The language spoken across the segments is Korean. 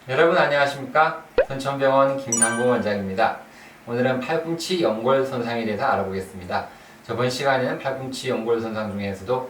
여러분 안녕하십니까? 선천병원 김상구 원장입니다. 오늘은 팔꿈치 연골 손상에 대해서 알아보겠습니다. 저번 시간에는 팔꿈치 연골 손상 중에서도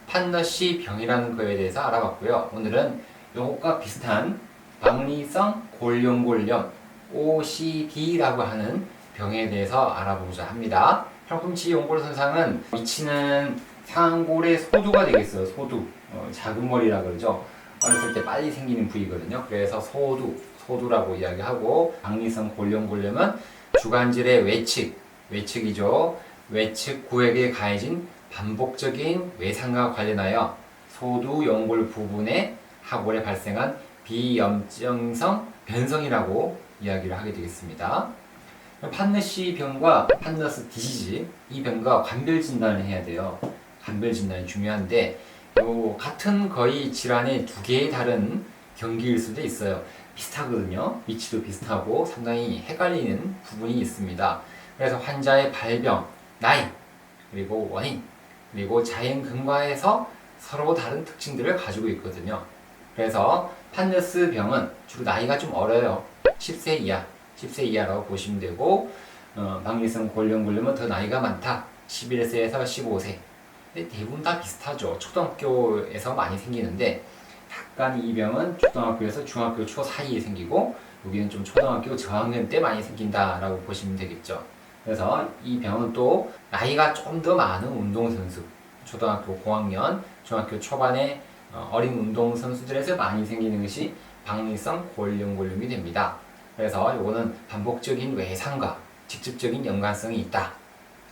판너시 병이라는 거에 대해서 알아봤고요. 오늘은 이것과 비슷한 박리성 골연골염 OCD라고 하는 병에 대해서 알아보고자 합니다. 팔꿈치 연골 손상은 위치는 상골의 소두가 되겠어요. 소두, 작은 머리라 그러죠. 어렸을 때 빨리 생기는 부위거든요. 그래서 소두라고 이야기하고, 박리성 골연골염은 주관절의 외측이죠. 외측 구획에 가해진 반복적인 외상과 관련하여 소두 연골 부분의 하골에 발생한 비염증성 변성이라고 이야기를 하게 되겠습니다. 판너시 병과 판너스 디시즈, 이 병과 관별 진단을 해야 돼요. 관별 진단이 중요한데, 같은 거의 질환의 두 개의 다른 경기일 수도 있어요. 비슷하거든요. 위치도 비슷하고 상당히 헷갈리는 부분이 있습니다. 그래서 환자의 발병, 나이, 그리고 원인, 그리고 자연 근과에서 서로 다른 특징들을 가지고 있거든요. 그래서 판너스 병은 주로 나이가 좀 어려요. 10세 이하라고 보시면 되고, 박리성 골연골염은 더 나이가 많다. 11세에서 15세. 대부분 다 비슷하죠. 초등학교에서 많이 생기는데, 약간 이 병은 초등학교에서 중학교 초 사이에 생기고, 여기는 좀 초등학교 저학년 때 많이 생긴다라고 보시면 되겠죠. 그래서 이 병은 또 나이가 좀 더 많은 운동선수, 초등학교 고학년, 중학교 초반의 어린 운동선수들에서 많이 생기는 것이 박리성 골연골염이 됩니다. 그래서 이거는 반복적인 외상과 직접적인 연관성이 있다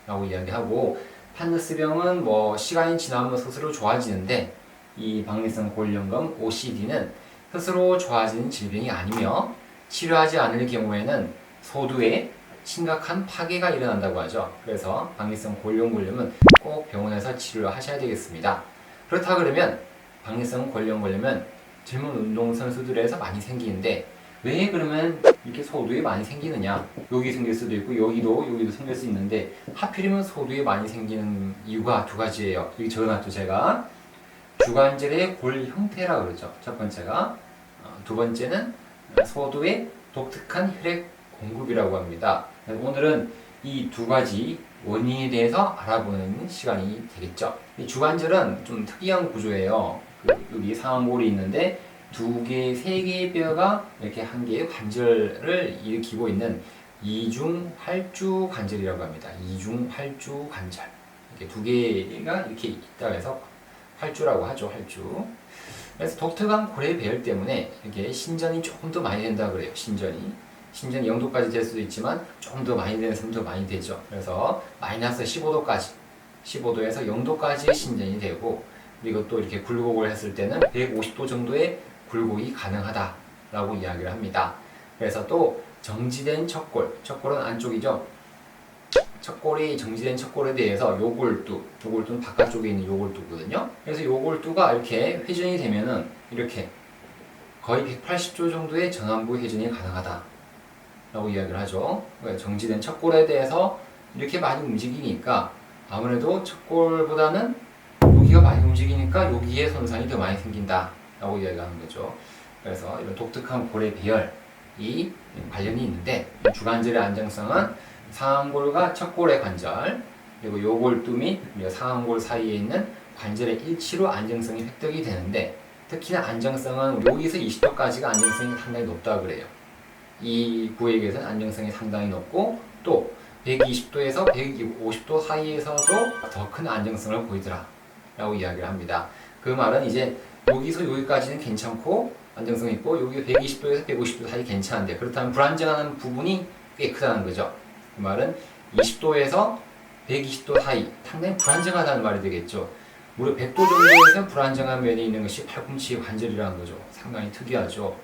라고 이야기하고, 판너스병은 시간이 지나면 스스로 좋아지는데, 이 박리성 골연골 OCD는 스스로 좋아지는 질병이 아니며 치료하지 않을 경우에는 소두에 심각한 파괴가 일어난다고 하죠. 그래서 박리성 골연골염은 꼭 병원에서 치료를 하셔야 되겠습니다. 그렇다 그러면 박리성 골연골염은 젊은 운동선수들에서 많이 생기는데, 왜 그러면 이렇게 소두에 많이 생기느냐? 여기 생길 수도 있고 여기도 생길 수 있는데, 하필이면 소두에 많이 생기는 이유가 두 가지예요. 여기 적어놨죠, 제가. 주관절의 골 형태라 그러죠. 첫 번째가. 두 번째는 소두의 독특한 혈액 공급이라고 합니다. 오늘은 이 두 가지 원인에 대해서 알아보는 시간이 되겠죠. 이 주관절은 좀 특이한 구조예요. 여기 상골이 있는데 두 개, 세 개의 뼈가 이렇게 한 개의 관절을 일으키고 있는 이중활주 관절이라고 합니다. 이중활주 관절. 이렇게 두 개가 이렇게 있다 해서 활주라고 하죠. 활주. 그래서 독특한 고래 배열 때문에 이렇게 신전이 조금 더 많이 된다 그래요. 신전이 0도까지 될 수도 있지만 조금 더 많이 되는 사람도 많이 되죠. 그래서 마이너스 15도까지, 15도에서 0도까지 신전이 되고, 그리고 또 이렇게 굴곡을 했을 때는 150도 정도의 굴곡이 가능하다라고 이야기를 합니다. 그래서 또 정지된 척골은 안쪽이죠. 척골이 정지된 척골에 대해서 요골두는 바깥쪽에 있는 요골두거든요. 그래서 요골두가 이렇게 회전이 되면은 이렇게 거의 180도 정도의 전완부 회전이 가능하다라고 이야기를 하죠. 정지된 척골에 대해서 이렇게 많이 움직이니까 아무래도 척골보다는 여기가 많이 움직이니까 여기에 손상이 더 많이 생긴다라고 이야기하는 거죠. 그래서 이런 독특한 골의 배열이 관련이 있는데, 주관절의 안정성은 상완골과 척골의 관절, 그리고 요골두 및 상완골 사이에 있는 관절의 일치로 안정성이 획득이 되는데, 특히나 안정성은 여기서 20도까지가 안정성이 상당히 높다고 그래요. 이 구획에서는 안정성이 상당히 높고, 또 120도에서 150도 사이에서도 더 큰 안정성을 보이더라 라고 이야기를 합니다. 그 말은 이제 여기서 여기까지는 괜찮고 안정성이 있고, 여기 120도에서 150도 사이 괜찮은데, 그렇다면 불안정한 부분이 꽤 크다는 거죠. 그 말은 20도에서 120도 사이 상당히 불안정하다는 말이 되겠죠. 무려 100도 정도에서 불안정한 면이 있는 것이 팔꿈치 관절이라는 거죠. 상당히 특이하죠.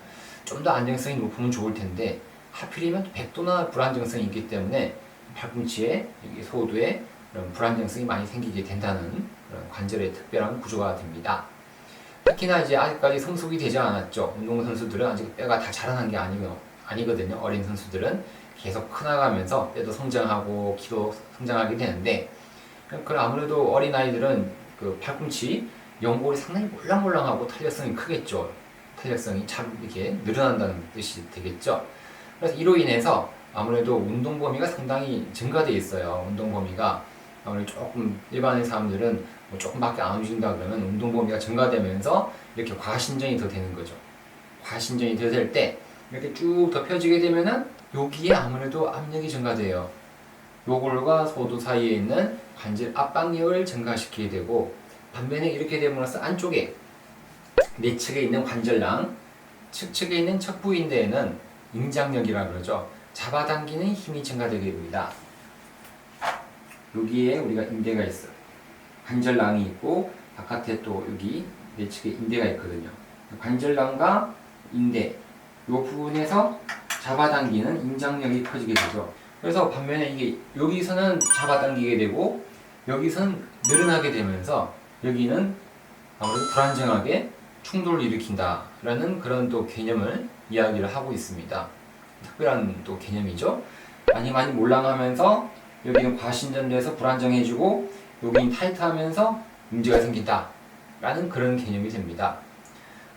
좀 더 안정성이 높으면 좋을 텐데, 하필이면 100도나 불안정성이 있기 때문에 팔꿈치에 소두에 그런 불안정성이 많이 생기게 된다는 그런 관절의 특별한 구조가 됩니다. 특히나 이제 아직까지 성숙이 되지 않았죠. 운동선수들은 아직 뼈가 다 자라난 게 아니거든요. 어린 선수들은 계속 커나가면서 뼈도 성장하고 키도 성장하게 되는데, 그럼 아무래도 어린 아이들은 그 팔꿈치 연골이 상당히 몰랑몰랑하고 탄력성이 크겠죠. 탄력성이 참 이렇게 늘어난다는 뜻이 되겠죠. 그래서 이로 인해서 아무래도 운동 범위가 상당히 증가되어 있어요. 운동 범위가 아무래도 조금 일반의 사람들은 뭐 조금밖에 안 움직인다 그러면 운동 범위가 증가되면서 이렇게 과신전이 더 되는 거죠. 과신전이 더 될 때 이렇게 쭉 더 펴지게 되면은 여기에 아무래도 압력이 증가돼요. 요골과 소두 사이에 있는 관절 압박력을 증가시키게 되고, 반면에 이렇게 됨으로써 안쪽에 내측에 있는 관절낭, 측측에 있는 척부인대에는 임장력이라 그러죠. 잡아당기는 힘이 증가되게 됩니다. 여기에 우리가 인대가 있어요. 관절낭이 있고 바깥에 또 여기 내측에 인대가 있거든요. 관절낭과 인대 이 부분에서 잡아당기는 임장력이 커지게 되죠. 그래서 반면에 이게 여기서는 잡아당기게 되고 여기서는 늘어나게 되면서 여기는 아무래도 불안정하게 충돌을 일으킨다 라는 그런 또 개념을 이야기를 하고 있습니다. 특별한 또 개념이죠. 많이 몰랑하면서 여기는 과신전돼서 불안정해지고 여기는 타이트하면서 문제가 생긴다 라는 그런 개념이 됩니다.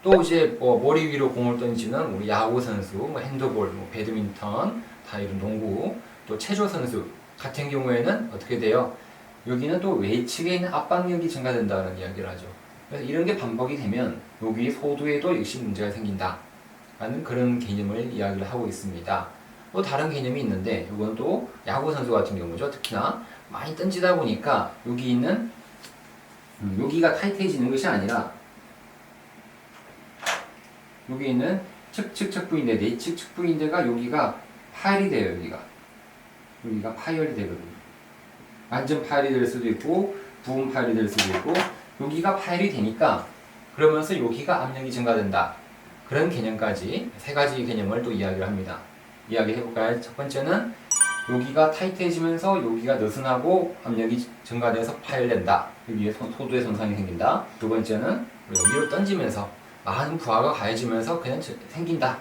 또 이제 뭐 머리 위로 공을 던지는 우리 야구 선수, 뭐 핸드볼, 뭐 배드민턴, 다 이런 농구, 또 체조 선수 같은 경우에는 어떻게 돼요? 여기는 또 외측에 있는 압박력이 증가된다는 이야기를 하죠. 그래서 이런 게 반복이 되면 여기 소두에도 역시 문제가 생긴다 라는 그런 개념을 이야기를 하고 있습니다. 또 다른 개념이 있는데 이건 또 야구 선수 같은 경우죠. 특히나 많이 던지다 보니까 여기 있는 여기가 타이트해지는 것이 아니라 여기 있는 측부인대, 내측 측부인대가 여기가 파열이 돼요. 여기가 파열이 되거든요. 완전 파열이 될 수도 있고 부분 파열이 될 수도 있고 여기가 파열이 되니까 그러면서 여기가 압력이 증가된다. 그런 개념까지 세 가지 개념을 또 이야기를 합니다. 이야기해볼까요? 첫 번째는 여기가 타이트해지면서 여기가 느슨하고 압력이 증가돼서 파열된다. 여기에 소두에 손상이 생긴다. 두 번째는 위로 던지면서 많은 부하가 가해지면서 그냥 생긴다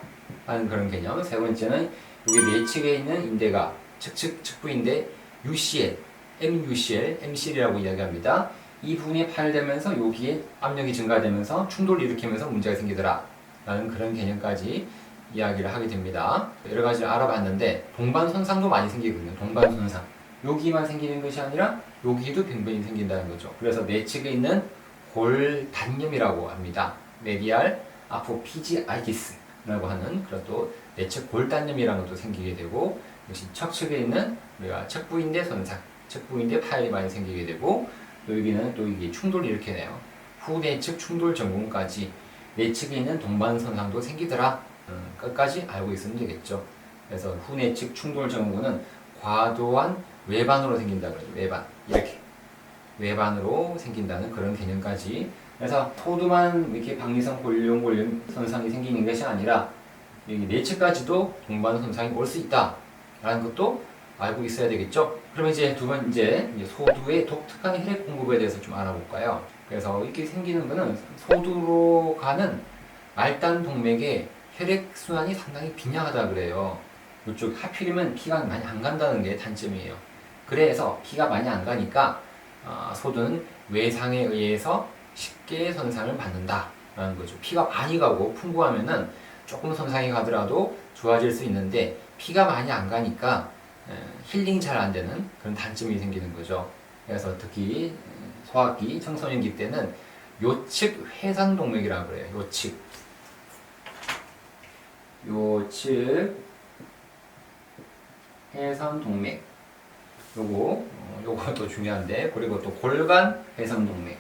하는 그런 개념. 세 번째는 여기 내측에 있는 인대가 측부인대 UCL, MUCL, MCL이라고 이야기합니다. 이 부분이 파열되면서 여기에 압력이 증가되면서 충돌을 일으키면서 문제가 생기더라 라는 그런 개념까지 이야기를 하게 됩니다. 여러 가지 알아봤는데 동반 손상도 많이 생기거든요. 동반 손상. 여기만 생기는 것이 아니라 여기도 빈번히 생긴다는 거죠. 그래서 내측에 있는 골단염이라고 합니다. 메디알 아포피지아이티스라고 하는 그런 또 내측 골단염이라는 것도 생기게 되고, 역시 척측에 있는 우리가 척부인대 손상, 척부인대 파열이 많이 생기게 되고, 또 여기는 또 이게 충돌을 일으키네요. 후내측 충돌 전공까지 내측에 있는 동반 손상도 생기더라. 끝까지 알고 있으면 되겠죠. 그래서 후내측 충돌 증후군은 과도한 외반으로 생긴다 그러죠. 외반 이렇게 외반으로 생긴다는 그런 개념까지. 그래서 소두만 이렇게 박리성 골룡 손상이 생기는 것이 아니라 여기 내측까지도 동반 손상이 올 수 있다라는 것도 알고 있어야 되겠죠. 그러면 이제 두 번째 소두의 독특한 혈액 공급에 대해서 좀 알아볼까요? 그래서 이렇게 생기는 거는 소두로 가는 말단 동맥의 혈액 순환이 상당히 빈약하다 그래요. 이쪽 하필이면 피가 많이 안 간다는 게 단점이에요. 그래서 피가 많이 안 가니까 소두는 외상에 의해서 쉽게 손상을 받는다라는 거죠. 피가 많이 가고 풍부하면은 조금 손상이 가더라도 좋아질 수 있는데 피가 많이 안 가니까 힐링이 잘 안 되는 그런 단점이 생기는 거죠. 그래서 특히 소화기, 청소년기 때는 요측 회상동맥이라고 그래요. 요측 회상동맥. 요것도 중요한데, 그리고 또 골간 회상동맥.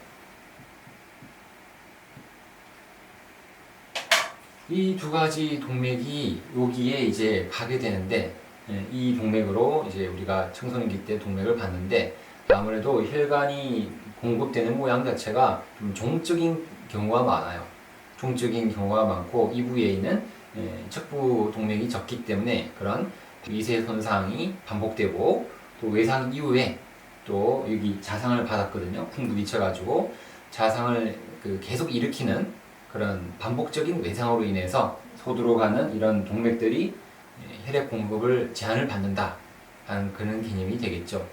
이 두 가지 동맥이 여기에 이제 가게 되는데, 이 동맥으로 이제 우리가 청소년기 때 동맥을 봤는데, 아무래도 혈관이 공급되는 모양 자체가 좀 종적인 경우가 많아요. 종적인 경우가 많고, 이 부위에 있는 척부 동맥이 적기 때문에 그런 위세 손상이 반복되고, 또 외상 이후에 또 여기 자상을 받았거든요. 쿵 부딪혀가지고 자상을 계속 일으키는 그런 반복적인 외상으로 인해서 소두로 가는 이런 동맥들이 혈액 공급을 제한을 받는다 하는 그런 개념이 되겠죠.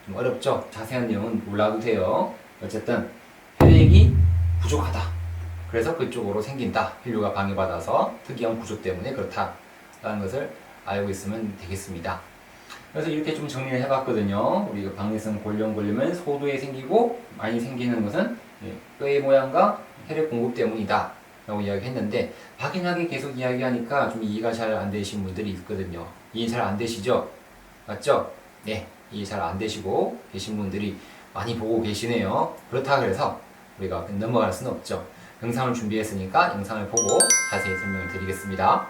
좀 어렵죠? 자세한 내용은 몰라도 돼요. 어쨌든 혈액이 부족하다. 그래서 그쪽으로 생긴다. 혈류가 방해받아서 특이한 구조 때문에 그렇다라는 것을 알고 있으면 되겠습니다. 그래서 이렇게 좀 정리를 해봤거든요. 우리가 박리성 골룡골림은 소두에 생기고 많이 생기는 것은 뼈의 모양과 혈액 공급 때문이다 라고 이야기했는데, 확인하게 계속 이야기하니까 좀 이해가 잘 안 되신 분들이 있거든요. 이해 잘 안 되시죠? 맞죠? 네, 이해 잘 안 되시고 계신 분들이 많이 보고 계시네요. 그렇다 그래서 우리가 넘어갈 수는 없죠. 영상을 준비했으니까 영상을 보고 자세히 설명을 드리겠습니다.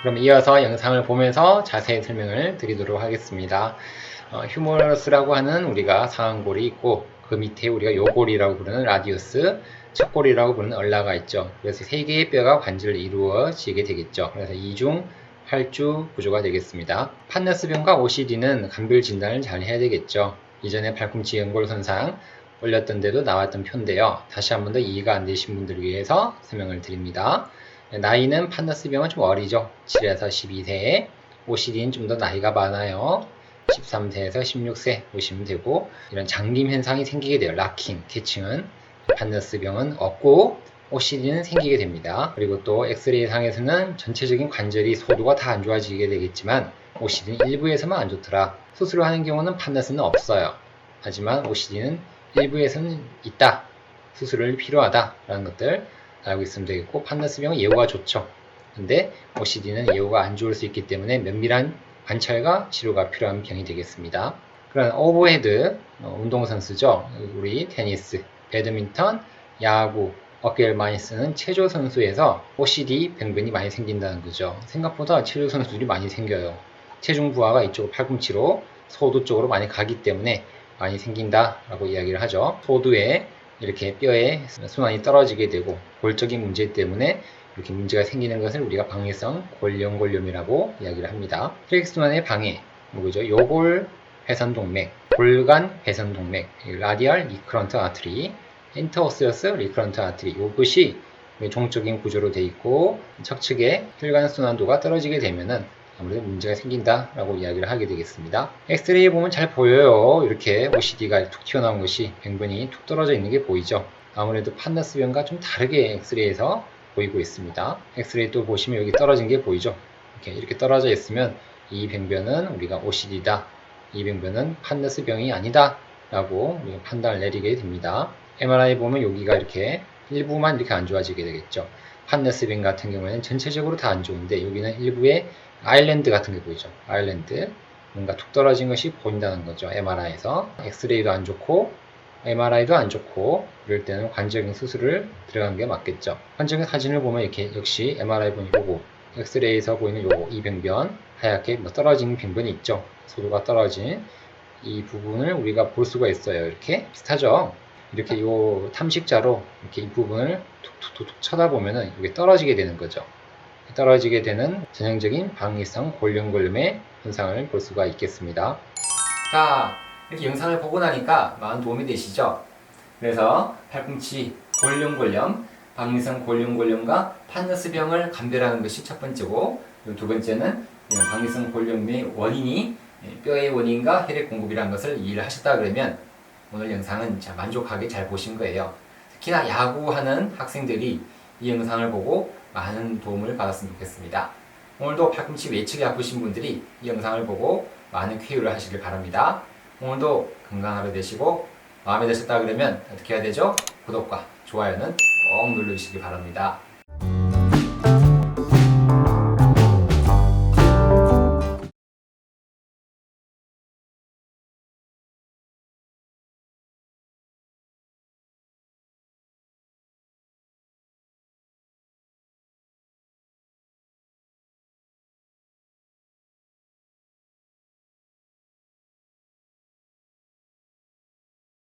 그럼 이어서 영상을 보면서 자세히 설명을 드리도록 하겠습니다. 휴머러스라고 하는 우리가 상완골이 있고, 그 밑에 우리가 요골이라고 부르는 라디우스, 척골이라고 부르는 얼라가 있죠. 그래서 세 개의 뼈가 관절을 이루어지게 되겠죠. 그래서 이중 팔주 구조가 되겠습니다. 판너스병과 OCD는 감별 진단을 잘 해야 되겠죠. 이전에 팔꿈치 연골 손상 올렸던 데도 나왔던 표인데요. 다시 한 번 더 이해가 안 되신 분들을 위해서 설명을 드립니다. 나이는 판너스병은 좀 어리죠. 7에서 12세. OCD는 좀 더 나이가 많아요. 13세에서 16세 보시면 되고, 이런 장림 현상이 생기게 돼요. 락킹, 캐칭은. 판너스병은 없고 OCD는 생기게 됩니다. 그리고 또 엑스레이 상에서는 전체적인 관절이 소도가 다 안 좋아지게 되겠지만 OCD는 일부에서만 안 좋더라. 수술을 하는 경우는 판너스는 없어요. 하지만 OCD는 일부에서는 있다. 수술을 필요하다 라는 것들 알고 있으면 되겠고, 판너스병은 예후가 좋죠. 근데 OCD는 예후가 안 좋을 수 있기 때문에 면밀한 관찰과 치료가 필요한 병이 되겠습니다. 그런 오버헤드 운동선수죠. 우리 테니스, 배드민턴, 야구, 어깨를 많이 쓰는 체조 선수에서 OCD 병변이 많이 생긴다는 거죠. 생각보다 체조 선수들이 많이 생겨요. 체중 부하가 이쪽 팔꿈치로 소두 쪽으로 많이 가기 때문에 많이 생긴다라고 이야기를 하죠. 소두에 이렇게 뼈의 순환이 떨어지게 되고 골적인 문제 때문에 이렇게 문제가 생기는 것을 우리가 박리성 골룡골염이라고 이야기를 합니다. 혈액순환의 방해, 뭐죠? 요골 회선동맥, 골간 회선동맥, 라디얼 리크런트 아트리, 인터오세어스 리크런트 아트리, 이것이 종적인 구조로 되어 있고 척측의 혈관 순환도가 떨어지게 되면은 아무래도 문제가 생긴다라고 이야기를 하게 되겠습니다. 엑스레이 보면 잘 보여요. 이렇게 OCD가 툭 튀어나온 것이 병변이 툭 떨어져 있는 게 보이죠. 아무래도 판너스병과 좀 다르게 엑스레이에서 보이고 있습니다. 엑스레이 또 보시면 여기 떨어진 게 보이죠. 이렇게 떨어져 있으면 이 병변은 우리가 OCD다. 이 병변은 판너스병이 아니다 라고 판단을 내리게 됩니다. MRI 보면 여기가 이렇게 일부만 이렇게 안 좋아지게 되겠죠. 판너스병 같은 경우에는 전체적으로 다 안 좋은데 여기는 일부의 아일랜드 같은 게 보이죠. 아일랜드, 뭔가 툭 떨어진 것이 보인다는 거죠. MRI에서. 엑스레이도 안 좋고 MRI도 안 좋고, 이럴 때는 관절경 수술을 들어간 게 맞겠죠. 관절경 사진을 보면 이렇게 역시 MRI 보니 요거, 엑스레이에서 보이는 요거, 이 병변 하얗게 떨어진 병변이 있죠. 소도가 떨어진 이 부분을 우리가 볼 수가 있어요. 이렇게 비슷하죠. 이렇게 요 탐식자로 이렇게 이 부분을 툭툭툭 쳐다보면은 이게 떨어지게 되는 거죠. 떨어지게 되는 전형적인 박리성 골룡골염의 현상을 볼 수가 있겠습니다. 자, 이렇게 영상을 보고 나니까 많은 도움이 되시죠? 그래서 팔꿈치 골룡골염, 박리성 골룡골염과 판너스병을 감별하는 것이 첫 번째고, 두 번째는 박리성 골염의 원인이 뼈의 원인과 혈액 공급이라는 것을 이해를 하셨다 그러면 오늘 영상은 만족하게 잘 보신 거예요. 특히나 야구하는 학생들이 이 영상을 보고 많은 도움을 받았으면 좋겠습니다. 오늘도 팔꿈치 외측이 아프신 분들이 이 영상을 보고 많은 쾌유를 하시길 바랍니다. 오늘도 건강한 하루 되시고, 마음에 드셨다 그러면 어떻게 해야 되죠? 구독과 좋아요는 꼭 눌러주시기 바랍니다.